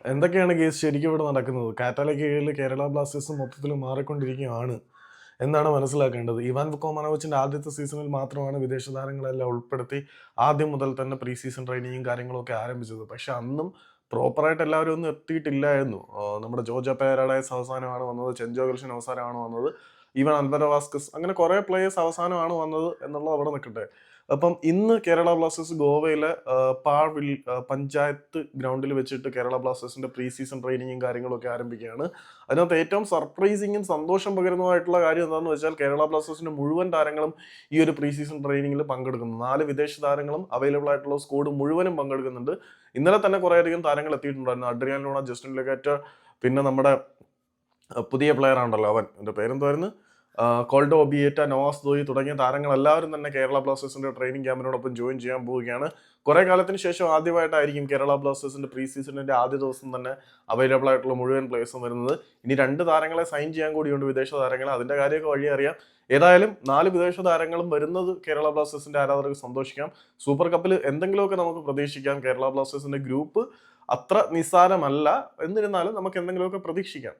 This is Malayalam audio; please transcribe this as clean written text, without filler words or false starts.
എന്തൊക്കെയാണ് കേസ് ശരിക്കും ഇവിടെ നടക്കുന്നത്? കാറ്റാലയ്ക്ക് കീഴിൽ കേരള ബ്ലാസ്റ്റേഴ്സ് മൊത്തത്തിൽ മാറിക്കൊണ്ടിരിക്കുകയാണ് എന്നാണ് മനസ്സിലാക്കേണ്ടത്. ഇവാൻ കൊമനോവിച്ചിന്റെ ആദ്യത്തെ സീസണിൽ മാത്രമാണ് വിദേശ താരങ്ങളെല്ലാം ഉൾപ്പെടുത്തി ആദ്യം മുതൽ തന്നെ പ്രീ സീസൺ ട്രെയിനിങ്ങും കാര്യങ്ങളൊക്കെ ആരംഭിച്ചത്. പക്ഷെ അന്നും പ്രോപ്പറായിട്ട് എല്ലാവരും ഒന്നും എത്തിയിട്ടില്ലായിരുന്നു. നമ്മുടെ ജോർജ് പേരഡൈസ് അവസാനമാണ് വന്നത്, ചെഞ്ചോ ഗൽഷൻ അവസാനമാണ് വന്നത്, ഈവൻ അൽവരോ വാസ്കസ്, അങ്ങനെ കുറേ പ്ലേയേഴ്സ് അവസാനമാണ് വന്നത് എന്നുള്ളത് അവിടെ നിൽക്കട്ടെ. അപ്പം ഇന്ന് കേരള ബ്ലാസ്റ്റേഴ്സ് ഗോവയിലെ പഞ്ചായത്ത് ഗ്രൗണ്ടിൽ വെച്ചിട്ട് കേരള ബ്ലാസ്റ്റേഴ്സിന്റെ പ്രീ സീസൺ ട്രെയിനിങ്ങും കാര്യങ്ങളൊക്കെ ആരംഭിക്കുകയാണ്. അതിനകത്ത് ഏറ്റവും സർപ്രൈസിങ്ങും സന്തോഷം പകരുന്നതായിട്ടുള്ള കാര്യം എന്താണെന്ന് വെച്ചാൽ കേരള ബ്ലാസ്റ്റേഴ്സിന്റെ മുഴുവൻ താരങ്ങളും ഈ ഒരു പ്രീ സീസൺ ട്രെയിനിങ്ങിൽ പങ്കെടുക്കുന്നു. 4 വിദേശ താരങ്ങളും അവൈലബിൾ ആയിട്ടുള്ള സ്ക്വാഡ് മുഴുവനും പങ്കെടുക്കുന്നുണ്ട്. ഇന്നലെ തന്നെ കുറേയധികം താരങ്ങൾ എത്തിയിട്ടുണ്ടായിരുന്നു. അഡ്രിയാൻ ലൂണ, ജസ്റ്റിൻ ലെഗറ്റ്, പിന്നെ നമ്മുടെ പുതിയ പ്ലെയർ ആണല്ലോ അവൻ, എൻ്റെ പേരെന്തായിരുന്നു, കോൾഡോ ഒബിയേറ്റ, നോവാസ് ദോയി തുടങ്ങിയ താരങ്ങളെല്ലാവരും തന്നെ കേരള ബ്ലാസ്റ്റേഴ്സിന്റെ ട്രെയിനിങ് ക്യാമ്പിനോടൊപ്പം ജോയിൻ ചെയ്യാൻ പോവുകയാണ്. കുറെ കാലത്തിന് ശേഷം ആദ്യമായിട്ടായിരിക്കും കേരള ബ്ലാസ്റ്റേഴ്സിന്റെ പ്രീ സീസണിന്റെ ആദ്യ ദിവസം തന്നെ അവൈലബിൾ ആയിട്ടുള്ള മുഴുവൻ പ്ലേയേഴ്സും വരുന്നത്. ഇനി 2 താരങ്ങളെ സൈൻ ചെയ്യാൻ കൂടിയുണ്ട്, വിദേശ താരങ്ങളെ. അതിന്റെ കാര്യമൊക്കെ വഴി അറിയാം. ഏതായാലും 4 വിദേശ താരങ്ങളും വരുന്നത് കേരള ബ്ലാസ്റ്റേഴ്സിന്റെ ആരാധകർക്ക് സന്തോഷിക്കാം. സൂപ്പർ കപ്പിൽ എന്തെങ്കിലുമൊക്കെ നമുക്ക് പ്രതീക്ഷിക്കാം. കേരള ബ്ലാസ്റ്റേഴ്സിന്റെ ഗ്രൂപ്പ് അത്ര നിസ്സാരമല്ല, എന്നിരുന്നാലും നമുക്ക് എന്തെങ്കിലുമൊക്കെ പ്രതീക്ഷിക്കാം.